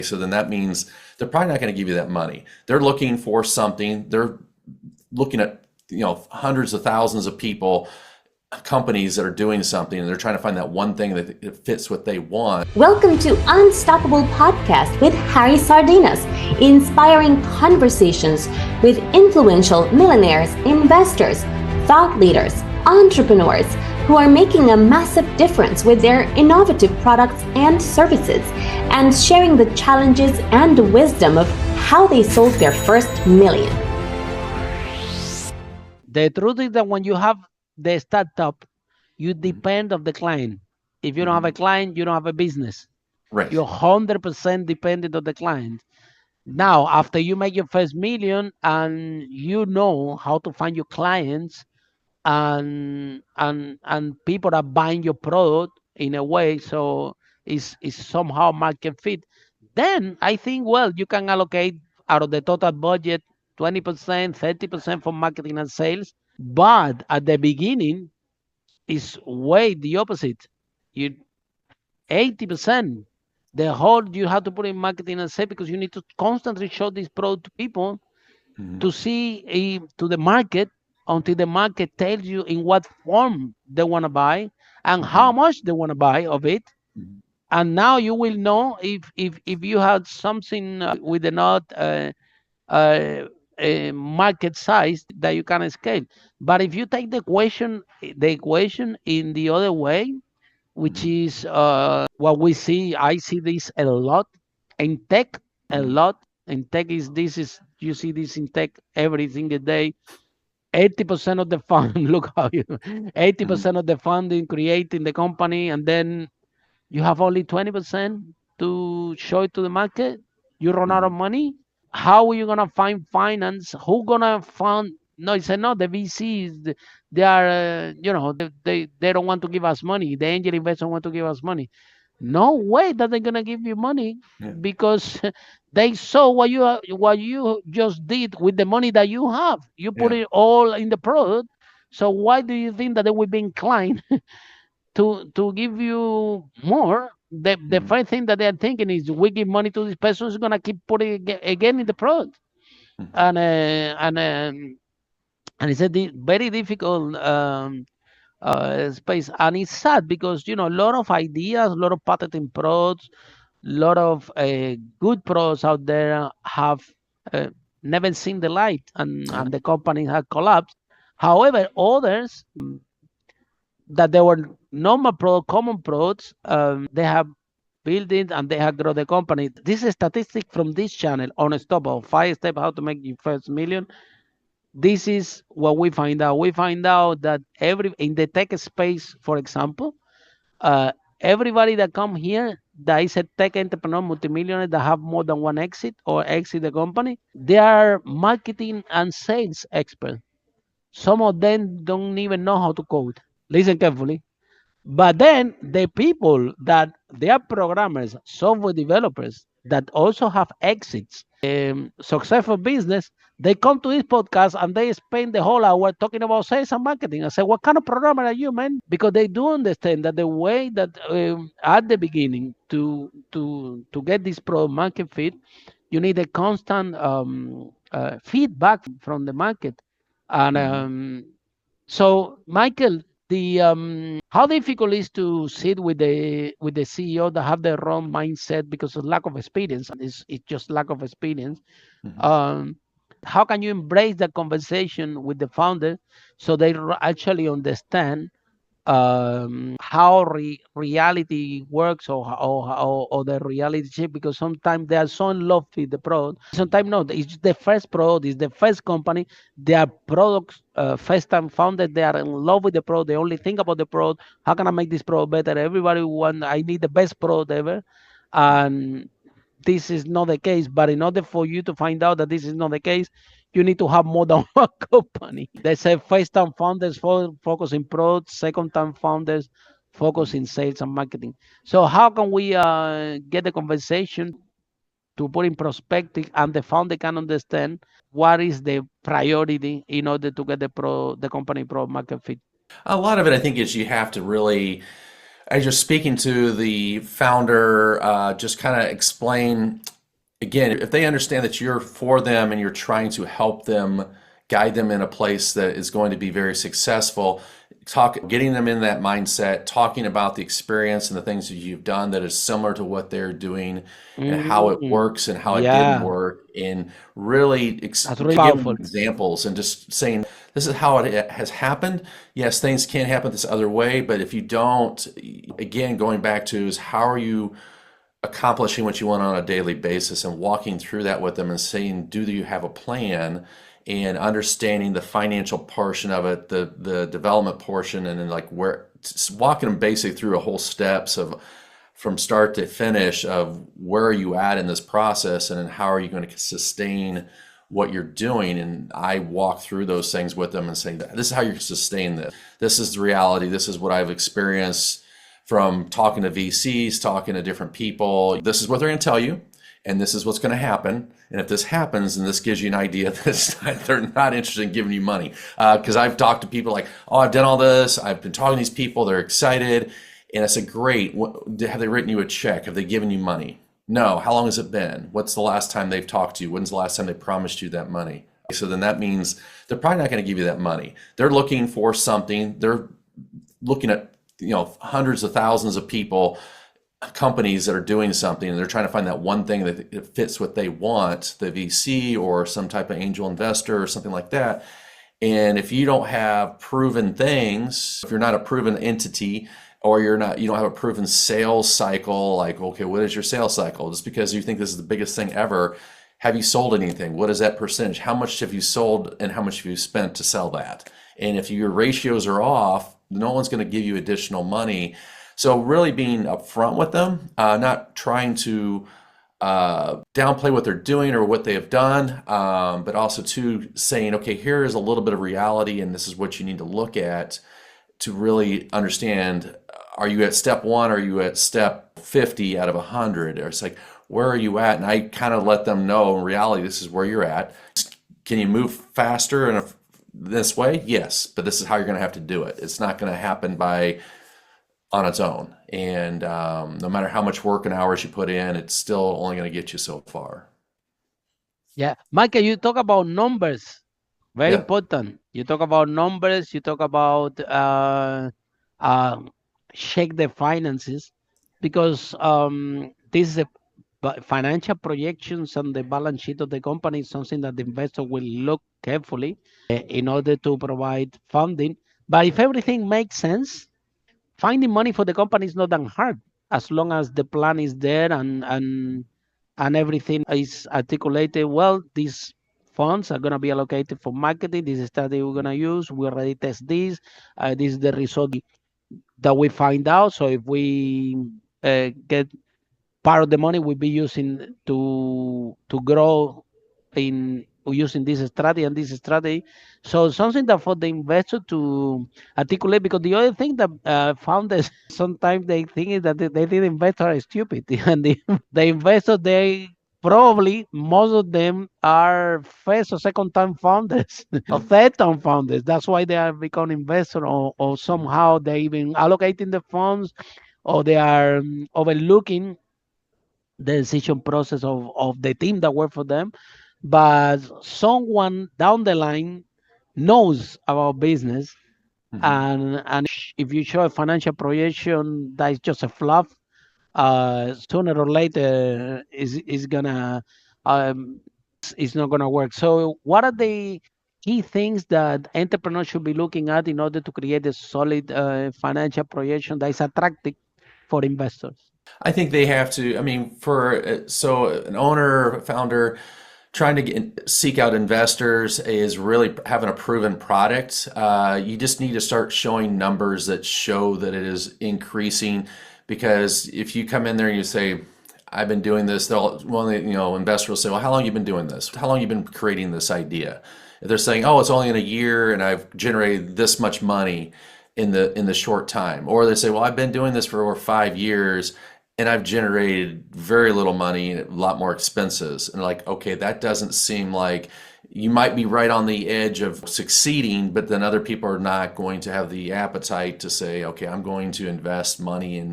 So then that means they're probably not going to give you that money. They're looking for something. They're looking at, hundreds of thousands of people, companies that are doing something, and they're trying to find that one thing that fits what they want. Welcome to Unstoppable Podcast with Harry Sardinas, inspiring conversations with influential millionaires, investors, thought leaders, entrepreneurs who are making a massive difference with their innovative products and services, and sharing the challenges and wisdom of how they sold their first million. The truth is that when you have the startup, you depend on the client. If you don't have a client, you don't have a business. Right. You're 100% dependent on the client. Now, after you make your first million and you know how to find your clients and people are buying your product in a way, so it's somehow market fit, then I think, well, you can allocate out of the total budget 20%, 30% for marketing and sales. But at the beginning, it's way the opposite. You 80%. The whole you have to put in marketing and sales because you need to constantly show this product to people to see to the market until the market tells you in what form they want to buy and how much they want to buy of it. And now you will know if you had something with a not market size that you can scale. But if you take the equation in the other way, which is what we see, I see this a lot in tech, a lot. In tech you see this in tech every single day. 80% of the fund, look how you, 80% of the funding creating the company, and then you have only 20% to show it to the market. You run out of money. How are you gonna find finance? Who gonna fund? No, he said no. The VCs, they are, they don't want to give us money. The angel investors want to give us money. No way that they're gonna give you money because they saw what you just did with the money that you have. You put it all in the product. So why do you think that they will be inclined to give you more? The first thing that they're thinking is, we give money to this person who's gonna keep putting again in the product, and it's a very difficult space, and it's sad because a lot of ideas, a lot of patenting products, a lot of good products out there have never seen the light, and the company has collapsed. However, others that they were normal product, common products, they have built it and they have grown the company. This is a statistic from this channel, Unstoppable, 5 steps how to make your first million. This is what we find out. We find out that in the tech space, for example, everybody that come here that is a tech entrepreneur, multimillionaire that have more than one exit or exit the company, they are marketing and sales experts. Some of them don't even know how to code. Listen carefully. But then the people that they are programmers, software developers that also have exits, successful business, they come to this podcast and they spend the whole hour talking about sales and marketing. I say, what kind of programmer are you, man? Because they do understand that the way that at the beginning to get this product market fit, you need a constant feedback from the market. And so, Michael, how difficult is to sit with the CEO that have the wrong mindset because of lack of experience? It's just lack of experience. How can you embrace the conversation with the founder so they actually understand how reality works or the reality shape? Because sometimes they are so in love with the product. Sometimes no, it's the first product, it's the first company. Their products, first time founded, they are in love with the product. They only think about the product. How can I make this product better? Everybody I need the best product ever. And this is not the case. But in order for you to find out that this is not the case, you need to have more than one company. They say first-time founders focus in products, second-time founders focus in sales and marketing. So how can we get the conversation to put in perspective and the founder can understand what is the priority in order to get the company product market fit? A lot of it, I think, is you have to really As you're speaking to the founder, just kind of explain again, if they understand that you're for them and you're trying to help them, guide them in a place that is going to be very successful, getting them in that mindset, talking about the experience and the things that you've done that is similar to what they're doing and how it works and how it didn't Yeah, work, and really that's really giving them powerful. examples and just saying, this is how it has happened. Yes, things can happen this other way, but if you don't, again, going back to is how are you accomplishing what you want on a daily basis, and walking through that with them and saying, do you have a plan, and understanding the financial portion of it, the development portion, and then like where walking them basically through a whole steps of from start to finish of where are you at in this process, and then how are you going to sustain what you're doing. And I walk through those things with them and say, this is how you sustain this. This is the reality. This is what I've experienced from talking to VCs, talking to different people. This is what they're going to tell you, and this is what's going to happen. And if this happens, and this gives you an idea that they're not interested in giving you money. Because I've talked to people like, oh, I've done all this. I've been talking to these people. They're excited. And I said, great. Have they written you a check? Have they given you money? No. How long has it been? What's the last time they've talked to you? When's the last time they promised you that money? So then that means they're probably not going to give you that money. They're looking for something. They're looking at hundreds of thousands of people, companies that are doing something, and they're trying to find that one thing that fits what they want, the VC or some type of angel investor or something like that. And if you don't have proven things, if you're not a proven entity, or you don't have a proven sales cycle, like, okay, what is your sales cycle? Just because you think this is the biggest thing ever, have you sold anything? What is that percentage? How much have you sold and how much have you spent to sell that? And if your ratios are off, no one's going to give you additional money. So really being upfront with them, not trying to downplay what they're doing or what they have done, but also to saying, okay, here is a little bit of reality, and this is what you need to look at to really understand, are you at step 1? Are you at step 50 out of 100? Or it's like, where are you at? And I kind of let them know, in reality, this is where you're at. Can you move faster in this way? Yes, but this is how you're going to have to do it. It's not going to happen on its own. And no matter how much work and hours you put in, it's still only going to get you so far. Yeah, Michael, you talk about numbers. Very Yeah. important. You talk about numbers. You talk about check the finances, because this is financial projections and the balance sheet of the company is something that the investor will look carefully in order to provide funding. But if everything makes sense, finding money for the company is not that hard, as long as the plan is there and everything is articulated well. These funds are going to be allocated for marketing. This is strategy we're going to use. We already test this. This is the result that we find out. So if we get part of the money, will be using to grow in using this strategy and this strategy. So something that for the investor to articulate, because the other thing that founders sometimes they think is that they think investors are stupid, and the investors, they probably most of them are first or second time founders or third time founders. That's why they are becoming investors, or somehow they even allocating the funds, or they are overlooking the decision process of the team that work for them. But someone down the line knows about business, and if you show a financial projection that is just a fluff, sooner or later is gonna it's not gonna work. So what are the key things that entrepreneurs should be looking at in order to create a solid financial projection that is attractive for investors? I think they have to, I mean, so an owner, founder, trying to seek out investors is really having a proven product. You just need to start showing numbers that show that it is increasing, because if you come in there and you say, I've been doing this, investor will say, well, how long have you been doing this? How long have you been creating this idea? If they're saying, oh, it's only in a year and I've generated this much money in the short time. Or they say, well, I've been doing this for over 5 years and I've generated very little money and a lot more expenses. And like, okay, that doesn't seem like you might be right on the edge of succeeding, but then other people are not going to have the appetite to say, okay, I'm going to invest money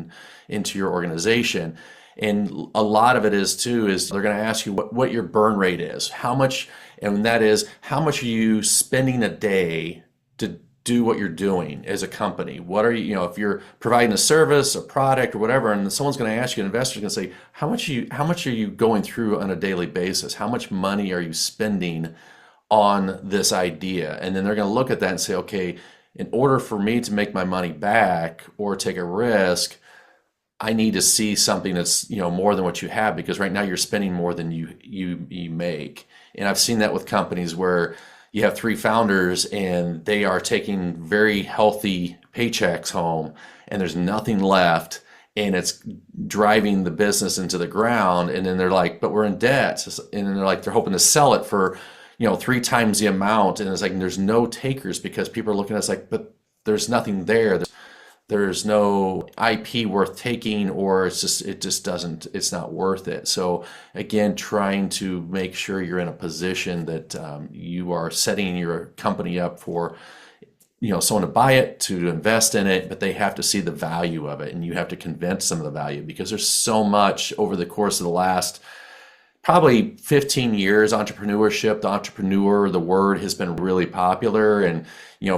into your organization. And a lot of it is they're going to ask you what your burn rate is, how much, and that is how much are you spending a day to do what you're doing as a company. What are you, if you're providing a service, a product, or whatever, and someone's going to ask you, an investor's going to say, how much are you going through on a daily basis? How much money are you spending on this idea? And then they're going to look at that and say, okay, in order for me to make my money back or take a risk, I need to see something that's more than what you have, because right now you're spending more than you make. And I've seen that with companies where you have 3 founders and they are taking very healthy paychecks home and there's nothing left, and it's driving the business into the ground. And then they're like, but we're in debt. And then they're hoping to sell it for 3 times the amount. And it's like, there's no takers, because people are looking at us like, but there's nothing there. There's no IP worth taking, or it's not worth it. So again, trying to make sure you're in a position that you are setting your company up for someone to buy it, to invest in it, but they have to see the value of it, and you have to convince them of the value, because there's so much over the course of the last probably 15 years, entrepreneurship, the entrepreneur, the word has been really popular. And,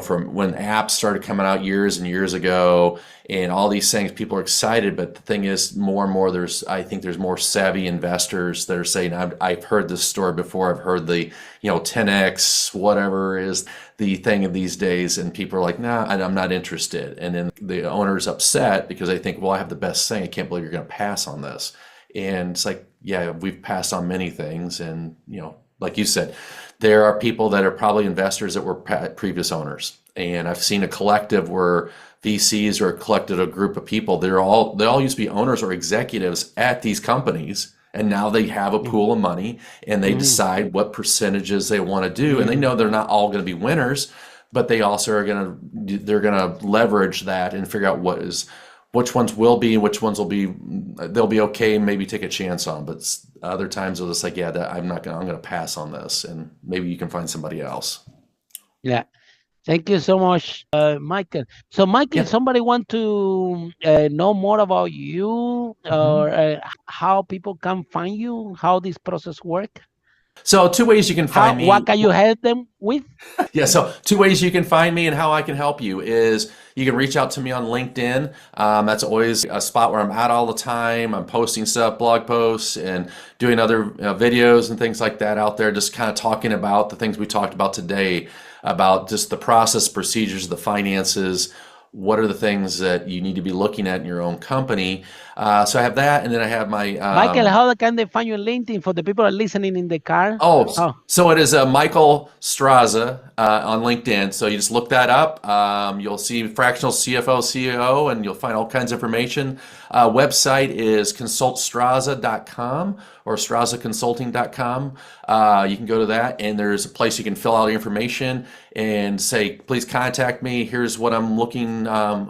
from when apps started coming out years and years ago and all these things, people are excited. But the thing is, more and more, I think there's more savvy investors that are saying, I've heard this story before. I've heard the, 10X, whatever is the thing of these days. And people are like, nah, I'm not interested. And then the owner's upset because they think, well, I have the best thing. I can't believe you're going to pass on this. And it's like, yeah, we've passed on many things. And, like you said, there are people that are probably investors that were previous owners. And I've seen a collective where VCs or collected a group of people, they all used to be owners or executives at these companies. And now they have a pool of money and they decide what percentages they want to do. And they know they're not all going to be winners, but they also are they're going to leverage that and figure out which ones will be and which ones they'll be okay and maybe take a chance on. But other times they'll just like, yeah, I'm going to pass on this, and maybe you can find somebody else. Yeah. Thank you so much, Michael. So Michael, somebody want to know more about you, or how people can find you, how this process work? So 2 ways you can find me. What can you help them with? Yeah, so 2 ways you can find me and how I can help you is you can reach out to me on LinkedIn. That's always a spot where I'm at all the time. I'm posting stuff, blog posts, and doing other videos and things like that out there, just kind of talking about the things we talked about today, about just the process, procedures, the finances. What are the things that you need to be looking at in your own company? So I have that, and then I have my... Michael, how can they find you on LinkedIn for the people who are listening in the car? So it is Michael Straza on LinkedIn. So you just look that up. You'll see Fractional CFO, CEO, and you'll find all kinds of information. Website is consultstraza.com or strazaconsulting.com. You can go to that, and there's a place you can fill out your information and say, please contact me. Here's what I'm looking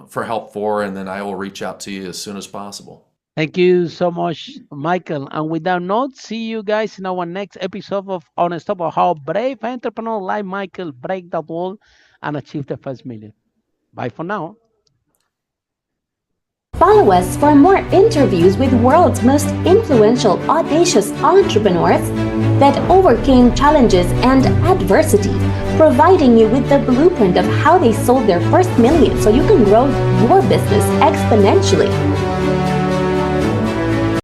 for help for, and then I will reach out to you as soon as possible. Thank you so much, Michael. And with that note, see you guys in our next episode of Unstoppable, how brave entrepreneurs like Michael break the wall and achieve the first million. Bye for now. Follow us for more interviews with world's most influential, audacious entrepreneurs that overcame challenges and adversity, providing you with the blueprint of how they sold their first million so you can grow your business exponentially.